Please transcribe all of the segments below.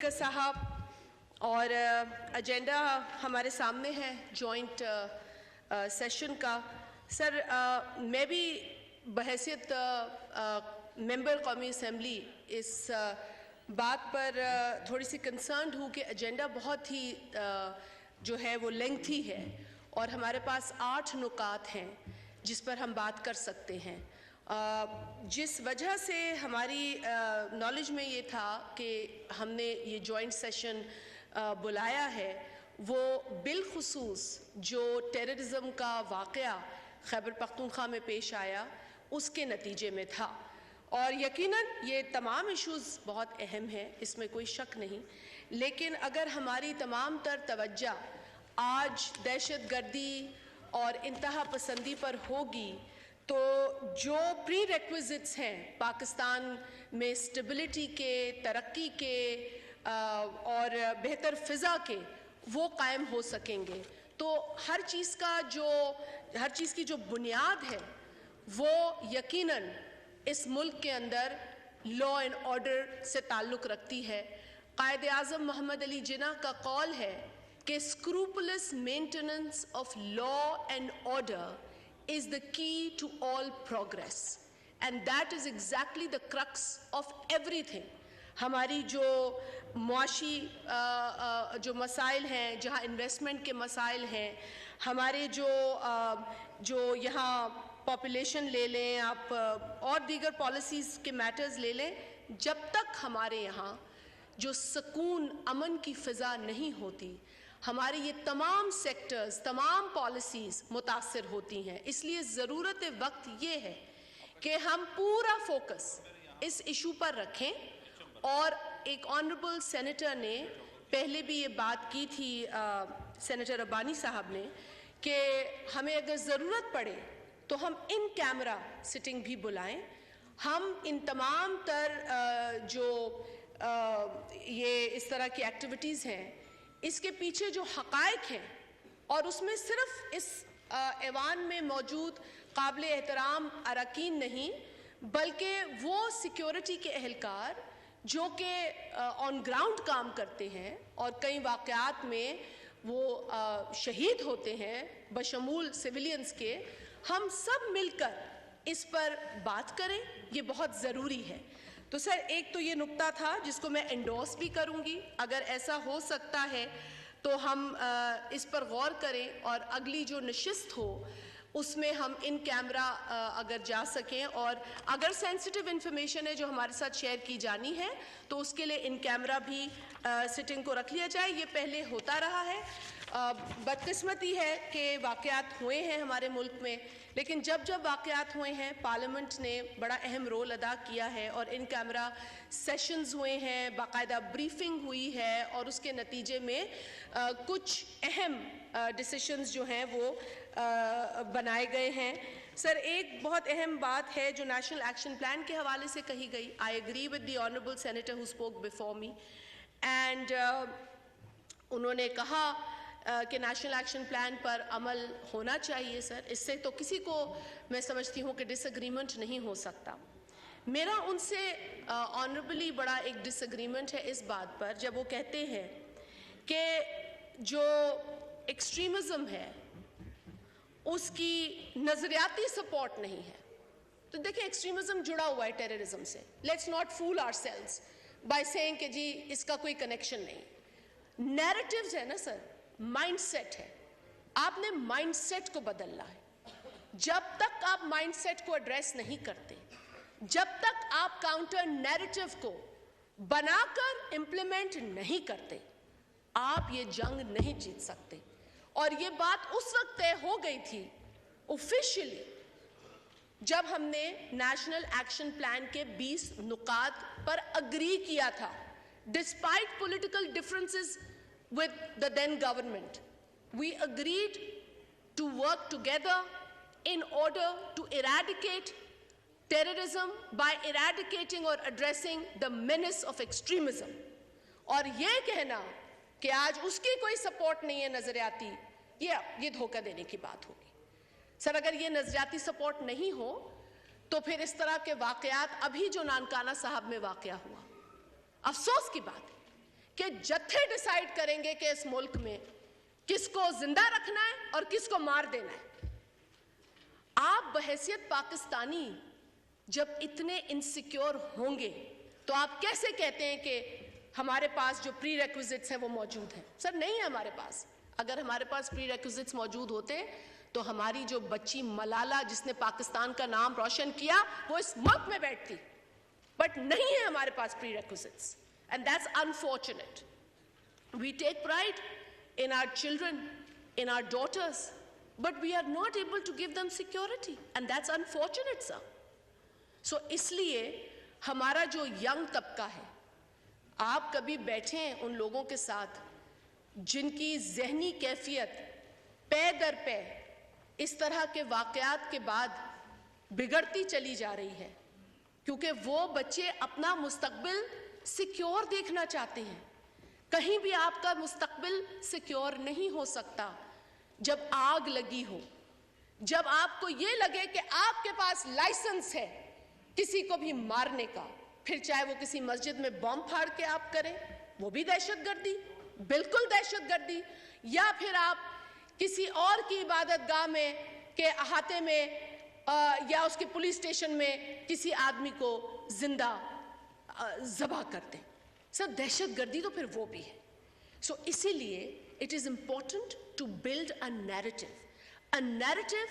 साहब और एजेंडा हमारे सामने है जॉइंट सेशन का। सर मैं भी बहैसियत मेंबर कौमी असम्बली इस बात पर थोड़ी सी कंसर्न्ड हूँ कि एजेंडा बहुत ही जो है वो लेंथी है और हमारे पास 8 नुकात हैं जिस पर हम बात कर सकते हैं। जिस वजह से हमारी नॉलेज में ये था कि हमने ये जॉइंट सेशन बुलाया है वो बिलखुसूस जो टेररिज्म का वाक़या खैबर पख्तूनख्वा में पेश आया उसके नतीजे में था और यकीनन ये तमाम इश्यूज़ बहुत अहम हैं, इसमें कोई शक नहीं। लेकिन अगर हमारी तमाम तर तवज्जो आज दहशतगर्दी और इंतहा पसंदी पर होगी तो जो प्री रिक्विजिट्स हैं पाकिस्तान में स्टेबिलिटी के, तरक्की के और बेहतर फ़िज़ा के वो कायम हो सकेंगे। तो हर चीज़ की जो बुनियाद है वो यकीनन इस मुल्क के अंदर लॉ एंड ऑर्डर से ताल्लुक़ रखती है। कायद-ए-आज़म मोहम्मद अली जिन्ना का कौल है कि scrupulous maintenance of law and order is the key to all progress and that is exactly the crux of everything। हमारी जो मुआशी जो मसाइल हैं, जहाँ इन्वेस्टमेंट के मसाइल हैं, हमारे जो यहाँ पॉपुलेशन ले लें आप और दीगर पॉलिसीज़ के मैटर्स ले लें, जब तक हमारे यहाँ जो सुकून अमन की फ़िज़ा नहीं होती हमारे ये तमाम सेक्टर्स, तमाम पॉलिसीज़ मुतासिर होती हैं। इसलिए ज़रूरत वक्त ये है कि हम पूरा फोकस इस इशू पर रखें और एक ऑनरेबल सेनेटर ने पहले भी ये बात की थी सेनेटर रब्बानी साहब ने कि हमें अगर ज़रूरत पड़े तो हम इन कैमरा सिटिंग भी बुलाएं। हम इन तमाम तर जो ये इस तरह की एक्टिविटीज़ हैं इसके पीछे जो हक़ाइक़ हैं और उसमें सिर्फ इस ऐवान में मौजूद काबिल एहतराम अरकान नहीं बल्कि वो सिक्योरिटी के अहलकार जो कि ऑन ग्राउंड काम करते हैं और कई वाक़यात में वो शहीद होते हैं बशमूल सिविलियंस के, हम सब मिलकर इस पर बात करें, ये बहुत ज़रूरी है। तो सर एक तो ये नुक्ता था जिसको मैं एंडोर्स भी करूंगी, अगर ऐसा हो सकता है तो हम इस पर गौर करें और अगली जो नशिस्त हो उसमें हम इन कैमरा अगर जा सकें और अगर सेंसिटिव इन्फॉर्मेशन है जो हमारे साथ शेयर की जानी है तो उसके लिए इन कैमरा भी सिटिंग को रख लिया जाए। ये पहले होता रहा है, बदकिस्मती है कि वाक़यात हुए हैं हमारे मुल्क में, लेकिन जब वाक़यात हुए हैं पार्लियामेंट ने बड़ा अहम रोल अदा किया है और इन कैमरा सेशंस हुए हैं, बाकायदा ब्रीफिंग हुई है और उसके नतीजे में कुछ अहम डिसीशंस जो हैं वो बनाए गए हैं। सर एक बहुत अहम बात है जो नेशनल एक्शन प्लान के हवाले से कही गई। I agree with the honourable senator who spoke before me and उन्होंने कहा कि नेशनल एक्शन प्लान पर अमल होना चाहिए। सर इससे तो किसी को मैं समझती हूँ कि डिसएग्रीमेंट नहीं हो सकता। मेरा उनसे ऑनरेबली बड़ा एक डिसएग्रीमेंट है इस बात पर जब वो कहते हैं कि जो एक्सट्रीमिज़म है उसकी नज़रियाती सपोर्ट नहीं है। तो देखिए एक्सट्रीमिज़म जुड़ा हुआ है टेररिज्म से। Let's not fool ourselves by saying कि जी इसका कोई कनेक्शन नहीं। नैरेटिव्स है ना सर, माइंडसेट है, आपने माइंडसेट को बदलना है। जब तक आप माइंडसेट को एड्रेस नहीं करते, जब तक आप काउंटर नैरेटिव को बनाकर इंप्लीमेंट नहीं करते, आप ये जंग नहीं जीत सकते। और ये बात उस वक्त तय हो गई थी ऑफिशियली जब हमने नेशनल एक्शन प्लान के 20 नुकात पर अग्री किया था। Despite political differences with the then government, we agreed to work together in order to eradicate terrorism by eradicating or addressing the menace of extremism। और ये कहना कि आज उसकी कोई सपोर्ट नहीं है नज़रियाती, ये धोखा देने की बात होगी। सर अगर ये नज़रियाती सपोर्ट नहीं हो तो फिर इस तरह के वाक़यात अभी जो नानकाना साहब में वाक़या हुआ, अफसोस की बात है کہ جتھے ڈیسائیڈ کریں گے کہ اس ملک میں کس کو زندہ رکھنا ہے اور کس کو مار دینا ہے. آپ بحیثیت پاکستانی جب اتنے انسیکیور ہوں گے تو آپ کیسے کہتے ہیں کہ ہمارے پاس جو پری ریکوزٹس ہیں وہ موجود ہیں؟ سر نہیں ہے ہمارے پاس. اگر ہمارے پاس پری ریکوزٹس موجود ہوتے تو ہماری جو بچی ملالہ جس نے پاکستان کا نام روشن کیا وہ اس ملک میں بیٹھتی. بٹ نہیں ہے ہمارے پاس prerequisites and that's unfortunate. We take pride in our children, in our daughters, but we are not able to give them security and that's unfortunate, sir. So اس لیے ہمارا جو ینگ طبقہ ہے, آپ کبھی بیٹھیں ان لوگوں کے ساتھ جن کی ذہنی کیفیت پے در پے اس طرح کے واقعات کے بعد بگڑتی چلی جا رہی ہے, کیونکہ وہ بچے اپنا مستقبل سیکیور دیکھنا چاہتے ہیں. کہیں بھی آپ کا مستقبل سیکیور نہیں ہو سکتا جب آگ لگی ہو, جب آپ کو یہ لگے کہ آپ کے پاس لائسنس ہے کسی کو بھی مارنے کا, پھر چاہے وہ کسی مسجد میں بم پھاڑ کے آپ کریں, وہ بھی دہشت گردی, بالکل دہشت گردی, یا پھر آپ کسی اور کی عبادت گاہ میں کے احاطے میں یا اس کے پولیس اسٹیشن میں کسی آدمی کو زندہ ذبح کر دیں. سر دہشت گردی تو پھر وہ بھی ہے. سو اسی لیے it is important to build a narrative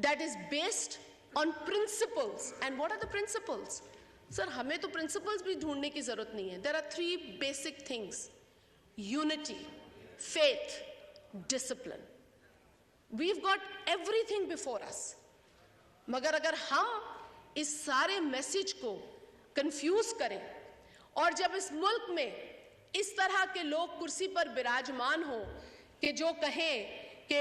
that is based on principles. And what are the principles? Sir ہمیں تو پرنسپلز بھی ڈھونڈنے کی ضرورت نہیں ہے. There are 3 basic things: unity, faith, discipline. We've got everything before us. مگر اگر ہم اس سارے میسج کو کنفیوز کریں اور جب اس ملک میں اس طرح کے لوگ کرسی پر براجمان ہوں کہ جو کہیں کہ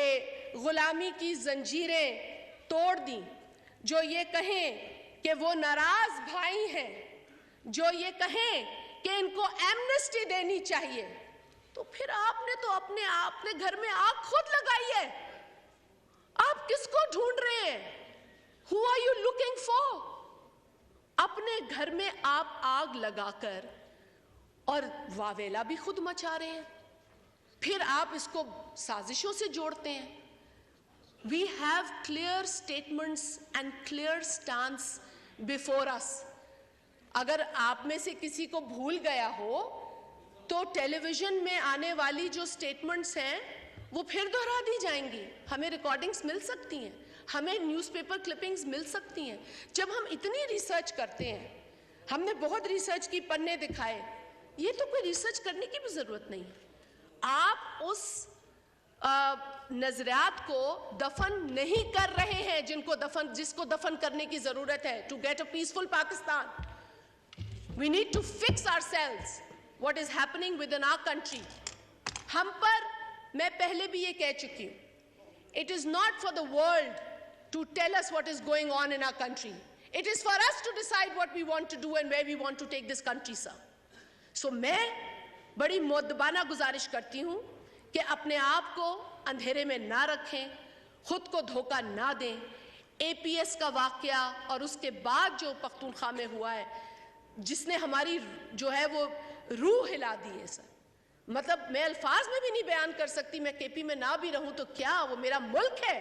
غلامی کی زنجیریں توڑ دیں, جو یہ کہیں کہ وہ ناراض بھائی ہیں, جو یہ کہیں کہ ان کو ایمنسٹی دینی چاہیے, تو پھر آپ نے تو اپنے گھر میں آگ خود لگائی ہے. آپ کس کو ڈھونڈ رہے ہیں؟ Who are you looking for? اپنے گھر میں آپ آگ لگا کر اور واویلا بھی خود مچا رہے ہیں, پھر آپ اس کو سازشوں سے جوڑتے ہیں. We have clear statements and clear stance before us. اگر آپ میں سے کسی کو بھول گیا ہو تو ٹیلی ویژن میں آنے والی جو سٹیٹمنٹس ہیں وہ پھر دہرا دی جائیں گی. ہمیں ریکارڈنگز مل سکتی ہیں, ہمیں نیوز پیپر کلپنگز مل سکتی ہیں. جب ہم اتنی ریسرچ کرتے ہیں, ہم نے بہت ریسرچ کی, پنے دکھائے, یہ تو کوئی ریسرچ کرنے کی بھی ضرورت نہیں. آپ اس نظریات کو دفن نہیں کر رہے ہیں جس کو دفن کرنے کی ضرورت ہے. To get a peaceful Pakistan we need to fix ourselves what is happening within our country. ہم پر میں پہلے بھی یہ کہہ چکی ہوں, it is not for the world to tell us what is going on in our country. It is for us to decide what we want to do and where we want to take this country, sir. So میں بڑی مؤدبانہ گزارش کرتی ہوں کہ اپنے آپ کو اندھیرے میں نہ رکھیں, خود کو دھوکہ نہ دیں. اے پی ایس کا واقعہ اور اس کے بعد جو پختونخوا میں ہوا ہے, جس نے ہماری جو ہے وہ روح ہلا دی ہے سر. مطلب میں الفاظ میں بھی نہیں بیان کر سکتی. میں کے پی میں نہ بھی رہوں تو کیا, وہ میرا ملک ہے.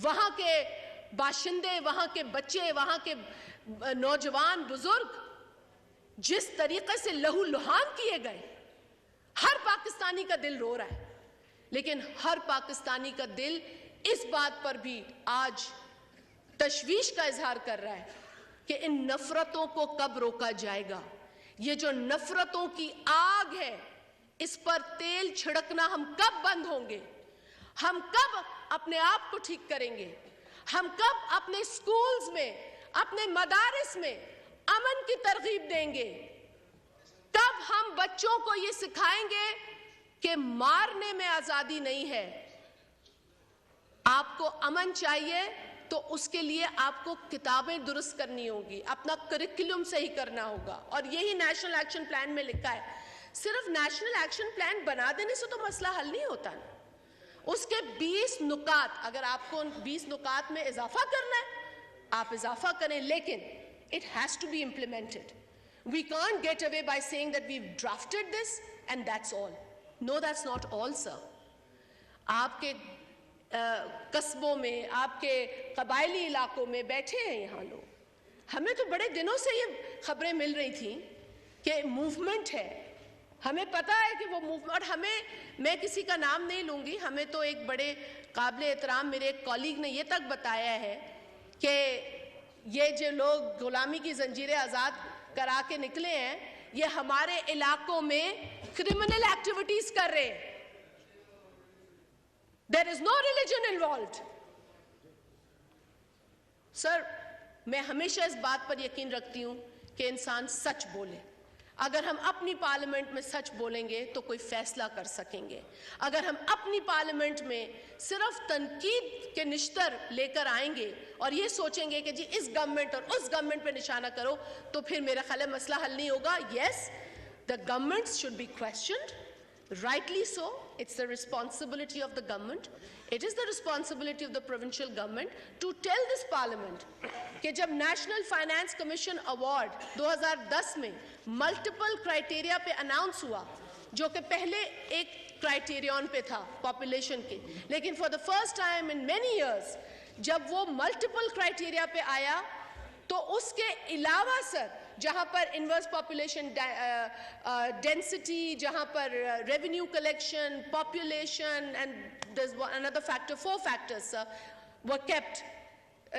وہاں کے باشندے, وہاں کے بچے, وہاں کے نوجوان بزرگ جس طریقے سے لہو لہان کیے گئے, ہر پاکستانی کا دل رو رہا ہے. لیکن ہر پاکستانی کا دل اس بات پر بھی آج تشویش کا اظہار کر رہا ہے کہ ان نفرتوں کو کب روکا جائے گا. یہ جو نفرتوں کی آگ ہے, اس پر تیل چھڑکنا ہم کب بند ہوں گے؟ ہم کب اپنے آپ کو ٹھیک کریں گے؟ ہم کب اپنے سکولز میں, اپنے مدارس میں امن کی ترغیب دیں گے؟ کب ہم بچوں کو یہ سکھائیں گے کہ مارنے میں آزادی نہیں ہے؟ آپ کو امن چاہیے تو اس کے لیے آپ کو کتابیں درست کرنی ہوگی, اپنا کریکولم صحیح کرنا ہوگا, اور یہی نیشنل ایکشن پلان میں لکھا ہے. صرف نیشنل ایکشن پلان بنا دینے سے تو مسئلہ حل نہیں ہوتا. اس کے 20 نکات, اگر آپ کو 20 نکات میں اضافہ کرنا ہے آپ اضافہ کریں, لیکن it has to be implemented. We can't get away by saying that we've drafted this and that's all. No, that's not all, sir. आपके कस्बों में, आपके कबायली इलाकों में बैठे हैं यहाँ लोग. हमें तो बड़े दिनों से ये खबरें मिल रही थी कि मूवमेंट है. हमें पता है कि वो मूवमेंट, और हमें, मैं किसी का नाम नहीं लूँगी, हमें तो एक बड़े काबिल एहतराम मेरे एक कॉलीग ने ये तक बताया है कि ये जो लोग गुलामी की जंजीरें आज़ाद करा के निकले हैं, ये हमारे इलाकों में क्रिमिनल एक्टिविटीज कर रहे हैं. There is no religion involved. Sir, मैं हमेशा इस बात पर यकीन रखती हूं कि इंसान सच बोले. अगर हम अपनी पार्लियामेंट में सच बोलेंगे तो कोई फैसला कर सकेंगे. अगर हम अपनी पार्लियामेंट में सिर्फ तनकीद के निश्तर लेकर आएंगे और ये सोचेंगे कि जी इस गवर्नमेंट और उस गवर्नमेंट पे निशाना करो, तो फिर मेरा ख्याल है मसला हल नहीं होगा. Yes, the governments should be questioned. Rightly so, it's the responsibility of the government. It is the responsibility of the provincial government to tell this parliament कि जब नेशनल फाइनेंस कमीशन अवार्ड 2010 में मल्टीपल क्राइटेरिया पे announce हुआ, जो कि पहले एक criterion पे था पॉपुलेशन के, लेकिन for the first time in many years जब वो मल्टीपल क्राइटेरिया पे आया, तो उसके अलावा सर जहां पर इन्वर्स पॉपुलेशन डेंसिटी, जहां पर revenue collection, population and there's another factor, 4 factors were kept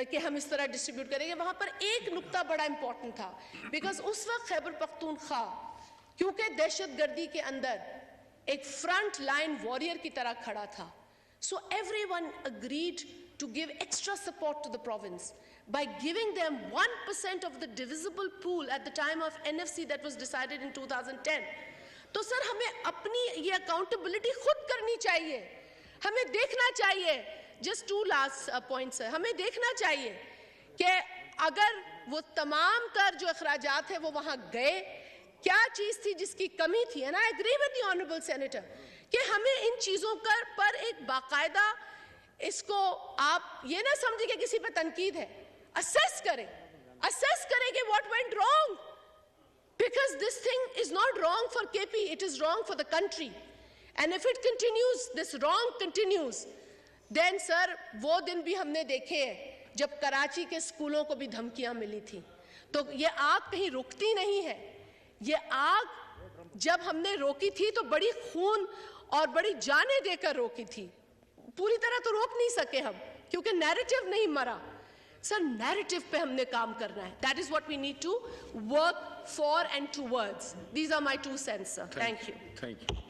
कि हम इस तरह डिस्ट्रीब्यूट करेंगे. वहां पर एक नुक्ता बड़ा इंपॉर्टेंट था, बिकॉज उस वक्त खैबर पख्तूनख्वा क्योंकि दहशतगर्दी के अंदर एक फ्रंट लाइन वॉरियर की तरह खड़ा था, so everyone agreed to give extra support to the province by giving them 1% of the divisible pool at the time of NFC that was decided in 2010. तो सर हमें अपनी ये अकाउंटेबिलिटी खुद करनी चाहिए. हमें देखना चाहिए, जस्ट 2 लास्ट पॉइंट्स है, हमें देखना चाहिए कि अगर वो तमाम तर जो अखराजात है वो वहाँ गए, क्या चीज़ थी जिसकी कमी थी. And I agree with the honourable senator कि हमें इन चीज़ों पर एक बाकायदा, इसको आप ये ना समझिए कि किसी पे तनकीद है, असेस करें कि what went wrong, because this thing is not wrong for KP, it is wrong for the country. And if it continues, this wrong continues, then sir, वो दिन भी हमने देखे हैं जब कराची के स्कूलों को भी धमकियां मिली थी. तो ये आग कहीं रुकती नहीं है. ये आग जब हमने रोकी थी तो बड़ी खून और बड़ी जानें देकर रोकी थी. पूरी तरह तो रोक नहीं सके हम, क्योंकि नैरेटिव नहीं मरा. सर, नैरेटिव पे हमने काम करना है. That is what we need to work for and towards. These are my 2 cents, sir. Thank you. Thank you.